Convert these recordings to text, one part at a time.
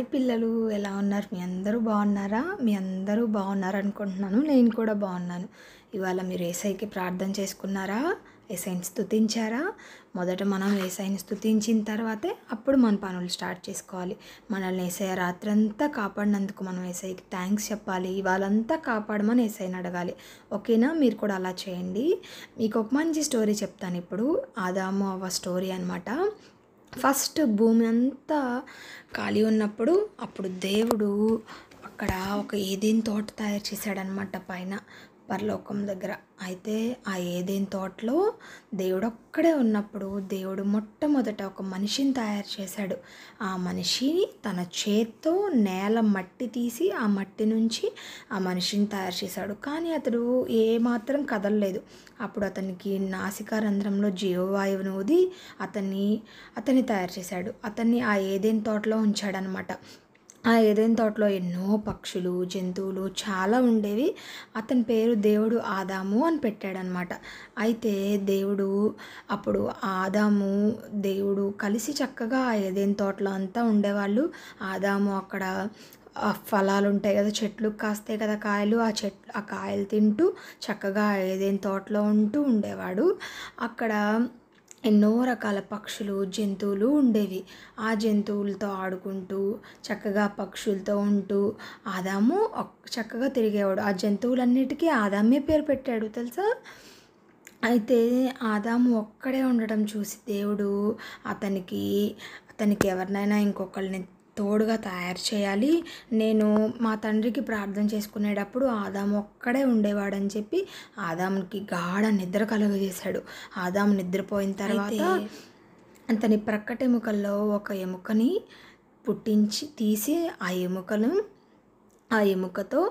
Hi పిల్లలు, ఎలా ఉన్నారు? మీ అందరూ బాగున్నారా? మీ అందరూ బాగున్నారు అనుకుంటున్నాను. నేను కూడా బాగున్నాను. ఇవాళ మీరు యేసయ్యకి ప్రార్థన చేసుకున్నారా? యేసయ్యని స్తుతించారా? మొదట మనం యేసయ్యని స్తుతించిన తర్వాతే అప్పుడు మన పనులు స్టార్ట్ చేసుకోవాలి. మనల్ని యేసయ్య రాత్రంతా కాపాడినందుకు మనం యేసయ్యకి థ్యాంక్స్ చెప్పాలి. ఇవాళంతా కాపాడమని యేసయ్యని అడగాలి. ఓకేనా? మీరు కూడా అలా చేయండి. మీకు ఒక మంచి స్టోరీ చెప్తాను ఇప్పుడు. ఆదాము అవ్వ స్టోరీ అనమాట. ఫస్ట్ భూమి అంతా ఖాళీ ఉన్నప్పుడు అప్పుడు దేవుడు అక్కడ ఒక ఏదైనా తోట తయారు చేశాడనమాట పైన పరలోకం దగ్గర. అయితే ఆ ఏదైనా తోటలో దేవుడు ఒక్కడే ఉన్నప్పుడు దేవుడు మొట్టమొదట ఒక మనిషిని తయారు చేశాడు. ఆ మనిషి తన చేత్తో నేల మట్టి తీసి ఆ మట్టి నుంచి ఆ మనిషిని తయారు చేశాడు. కానీ అతడు ఏమాత్రం కదలలేదు. అప్పుడు అతనికి నాసికా రంధ్రంలో జీవవాయువును ఊది అతన్ని తయారు చేశాడు. అతన్ని ఆ ఏదైనా తోటలో ఉంచాడనమాట. ఆ ఏదైనా తోటలో ఎన్నో పక్షులు, జంతువులు చాలా ఉండేవి. అతని పేరు దేవుడు ఆదాము అని పెట్టాడనమాట. అయితే అప్పుడు ఆదాము దేవుడు కలిసి చక్కగా ఆ ఏదైనా తోటలో అంతా ఉండేవాళ్ళు. ఆదాము అక్కడ ఫలాలు ఉంటాయి కదా, చెట్లు కాస్తాయి కదా కాయలు, ఆ కాయలు తింటూ చక్కగా ఏదైనా తోటలో ఉండేవాడు. అక్కడ ఎన్నో రకాల పక్షులు, జంతువులు ఉండేవి. ఆ జంతువులతో ఆడుకుంటూ చక్కగా పక్షులతో ఉంటూ ఆదాము చక్కగా తిరిగేవాడు. ఆ జంతువులన్నిటికీ ఆదామే పేరు పెట్టాడు తెలుసా. అయితే ఆదాము ఒక్కడే ఉండడం చూసి దేవుడు అతనికి ఎవరినైనా ఇంకొకరిని తోడుగా తయారు చేయాలి. నేను మా తండ్రికి ప్రార్థన చేసుకునేటప్పుడు ఆదాము ఒక్కడే ఉండేవాడని చెప్పి ఆదాముకి గాఢ నిద్ర కలుగజేశాడు. ఆదాము నిద్రపోయిన తర్వాత అతని ప్రక్కటెముకల్లో ఒక ఎముకని తీసి ఆ ఎముకతో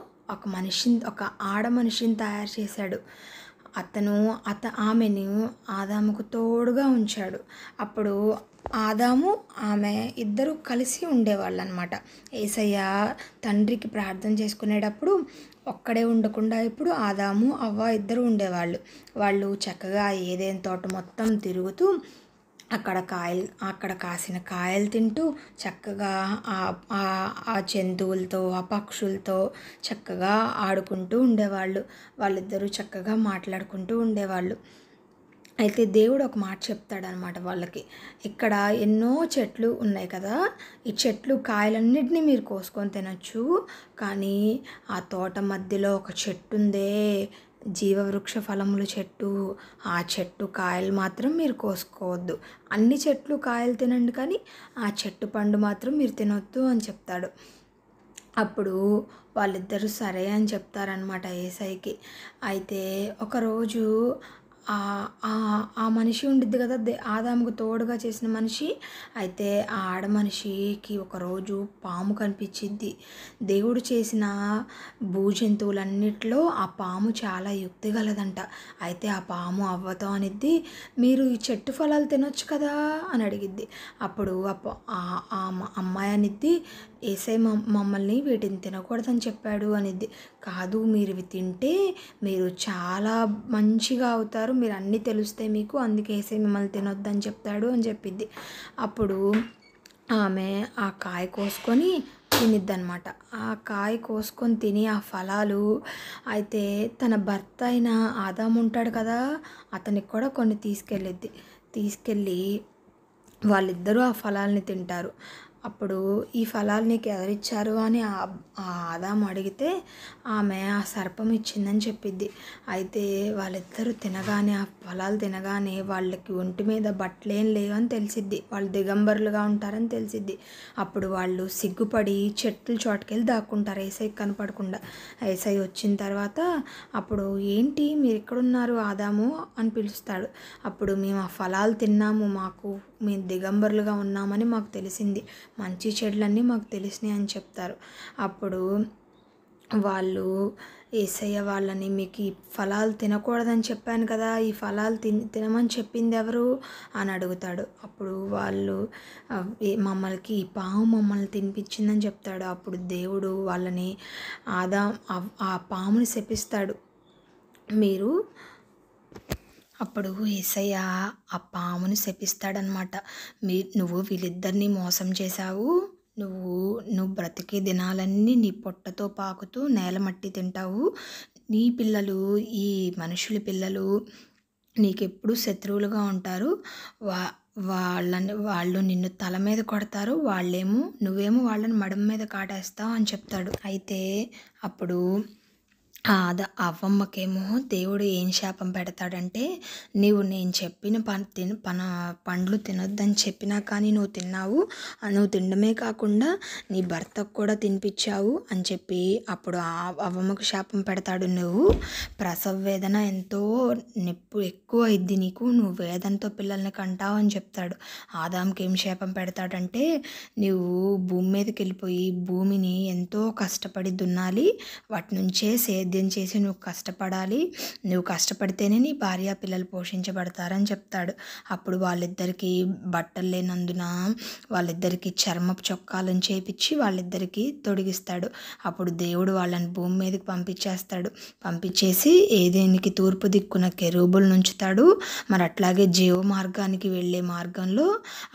ఒక ఆడ మనిషిని తయారు చేశాడు. ఆమెను ఆదాముకు తోడుగా ఉంచాడు. అప్పుడు ఆదాము ఆమె ఇద్దరు కలిసి ఉండేవాళ్ళు అనమాట. యేసయ్య తండ్రికి ప్రార్థన చేసుకునేటప్పుడు ఒక్కడే ఉండకుండా ఇప్పుడు ఆదాము అవ్వ ఇద్దరు ఉండేవాళ్ళు. వాళ్ళు చక్కగా ఏదైనా తోట మొత్తం తిరుగుతూ అక్కడ కాసిన కాయలు తింటూ చక్కగా ఆ జంతువులతో, ఆ పక్షులతో చక్కగా ఆడుకుంటూ ఉండేవాళ్ళు. వాళ్ళిద్దరూ చక్కగా మాట్లాడుకుంటూ ఉండేవాళ్ళు. అయితే దేవుడు ఒక మాట చెప్తాడనమాట వాళ్ళకి. ఇక్కడ ఎన్నో చెట్లు ఉన్నాయి కదా, ఈ చెట్లు కాయలన్నిటినీ మీరు కోసుకొని తినచ్చు. కానీ ఆ తోట మధ్యలో ఒక చెట్టు ఉందే, జీవవృక్ష ఫలముల చెట్టు. ఆ చెట్టు కాయలు మాత్రం మీరు కోసుకోవద్దు. అన్ని చెట్లు కాయలు తినండి, కానీ ఆ చెట్టు పండు మాత్రం మీరు తినొద్దు అని చెప్తాడు. అప్పుడు వాళ్ళిద్దరూ సరే అని చెప్తారనమాట యేసయ్యకి. అయితే ఒకరోజు ఆ మనిషి ఉండిద్ది కదా, ఆదాముకు తోడుగా చేసిన మనిషి. అయితే ఆ ఆడ మనిషికి ఒకరోజు పాము కనిపించిద్ది. దేవుడు చేసిన భూజంతువులన్నిటిలో ఆ పాము చాలా యుక్తి గలదంట. అయితే ఆ పాము అవ్వతో అనిద్ది, మీరు ఈ చెట్టు ఫలాలు తినొచ్చు కదా అని అడిగిద్ది. అప్పుడు ఆ అమ్మాయి అనిద్ది, యేసయ్య మమ్మల్ని వీటిని తినకూడదని చెప్పాడు అనిద్ది. కాదు, మీరు ఇవి తింటే మీరు చాలా మంచిగా అవుతారు, మీరు అన్నీ తెలుస్తాయి మీకు, అందుకే యేసయ్య మిమ్మల్ని తినొద్దని చెప్తాడు అని చెప్పిద్ది. అప్పుడు ఆమె ఆ కాయ కోసుకొని తినిద్దనమాట. ఆ కాయ కోసుకొని తిని ఆ ఫలాలు అయితే తన భర్త అయిన ఆదాము ఉంటాడు కదా, అతనికి కూడా కొన్ని తీసుకెళ్ళి వాళ్ళిద్దరూ ఆ ఫలాల్ని తింటారు. అప్పుడు ఈ ఫలాలు నీకు ఎవరిచ్చారు అని ఆ ఆదాము అడిగితే ఆమె ఆ సర్పం ఇచ్చిందని చెప్పిద్ది. అయితే వాళ్ళిద్దరూ ఆ ఫలాలు తినగానే వాళ్ళకి ఒంటి మీద బట్టలేం లేవని తెలిసిద్ది, వాళ్ళు దిగంబరులుగా ఉంటారని తెలిసిద్ది. అప్పుడు వాళ్ళు సిగ్గుపడి చెట్లు చోటుకెళ్ళి దాక్కుంటారు యేసయ్య కనపడకుండా. యేసయ్య వచ్చిన తర్వాత అప్పుడు ఏంటి మీరు ఎక్కడున్నారు ఆదాము అని పిలుస్తాడు. అప్పుడు మేము ఆ ఫలాలు తిన్నాము, మేము దిగంబరులుగా ఉన్నామని మాకు తెలిసింది, మంచి చెడులన్నీ మాకు తెలిసినాయి అని చెప్తారు. అప్పుడు వాళ్ళు యేసయ్య వాళ్ళని, మీకు ఈ ఫలాలు తినకూడదని చెప్పాను కదా, ఈ ఫలాలు తినమని చెప్పింది ఎవరు అని అడుగుతాడు. అప్పుడు వాళ్ళు ఈ పాము మమ్మల్ని తినిపించిందని చెప్తాడు. అప్పుడు దేవుడు వాళ్ళని ఆ పాముని శపిస్తాడు. అప్పుడు యేసయ్య ఆ పాముని శపిస్తాడనమాట. నువ్వు వీళ్ళిద్దరినీ మోసం చేశావు, నువ్వు నువ్వు బ్రతికే దినాలన్నీ నీ పొట్టతో పాకుతూ నేల మట్టి తింటావు. నీ పిల్లలు, ఈ మనుషుల పిల్లలు నీకెప్పుడు శత్రువులుగా ఉంటారు. వా వాళ్ళు నిన్ను తల మీద కొడతారు. నువ్వేమో వాళ్ళని మడమ మీద కాటేస్తావు అని చెప్తాడు. అయితే అప్పుడు అవ్వమ్మకేమో దేవుడు ఏం శాపం పెడతాడంటే, నేను చెప్పిన పండ్లు తినొద్దని చెప్పినా కానీ నువ్వు తిన్నావు. నువ్వు తినడమే కాకుండా నీ భర్తకు కూడా తినిపించావు అని చెప్పి అప్పుడు అవ్వమ్మకు శాపం పెడతాడు. నువ్వు ప్రసవ వేదన ఎంతో నొప్పి ఎక్కువ అయింది నీకు, నువ్వు వేదనతో పిల్లల్ని కంటావు అని చెప్తాడు. ఆదాంకి ఏం శాపం పెడతాడంటే, నువ్వు భూమి మీదకి వెళ్ళిపోయి భూమిని ఎంతో కష్టపడి దున్నాలి, వాటి నుంచే సేద్యం చేసి నువ్వు కష్టపడాలి, నువ్వు కష్టపడితేనే నీ భార్య పిల్లలు పోషించబడతారని చెప్తాడు. అప్పుడు వాళ్ళిద్దరికీ బట్టలు లేనందున వాళ్ళిద్దరికీ చర్మపు చొక్కాలను చేపించి వాళ్ళిద్దరికీ తొడిగిస్తాడు. అప్పుడు దేవుడు వాళ్ళని భూమి మీదకి పంపించేసి ఏదేనికి తూర్పు దిక్కున కెరూబులు నుంచుతాడు. మరి అట్లాగే జీవ మార్గానికి వెళ్ళే మార్గంలో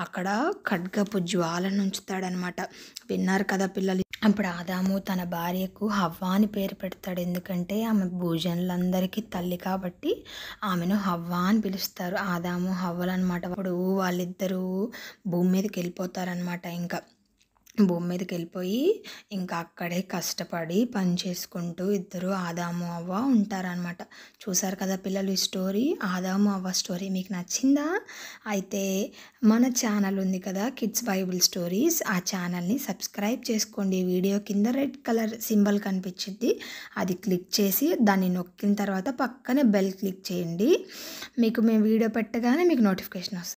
అక్కడ ఖడ్గపు జ్వాలను ఉంచుతాడనమాట. విన్నారు కదా పిల్లలు. అప్పుడు ఆదాము తన భార్యకు హవ్వ అని పేరు పెడతాడు. ఎందుకంటే ఆమె భూజనులందరికీ తల్లి కాబట్టి ఆమెను హవ్వ అని పిలుస్తారు. ఆదాము హవ్వలు అనమాట. అప్పుడు వాళ్ళిద్దరూ భూమి మీదకి వెళ్ళిపోతారనమాట. భూమి మీదకి వెళ్ళిపోయి ఇంకా అక్కడే కష్టపడి పని చేసుకుంటూ ఇద్దరు ఆదాము అవ్వ ఉంటారనమాట. చూసారు కదా పిల్లలు ఈ స్టోరీ, ఆదాము అవ్వ స్టోరీ మీకు నచ్చిందా? అయితే మన ఛానల్ ఉంది కదా, కిడ్స్ బైబిల్ స్టోరీస్, ఆ ఛానల్ని సబ్స్క్రైబ్ చేసుకోండి. వీడియో కింద రెడ్ కలర్ సింబల్ కనిపించింది, అది క్లిక్ చేసి దాన్ని నొక్కిన తర్వాత పక్కనే బెల్ క్లిక్ చేయండి. మీకు మేము వీడియో పెట్టగానే మీకు నోటిఫికేషన్ వస్తుంది.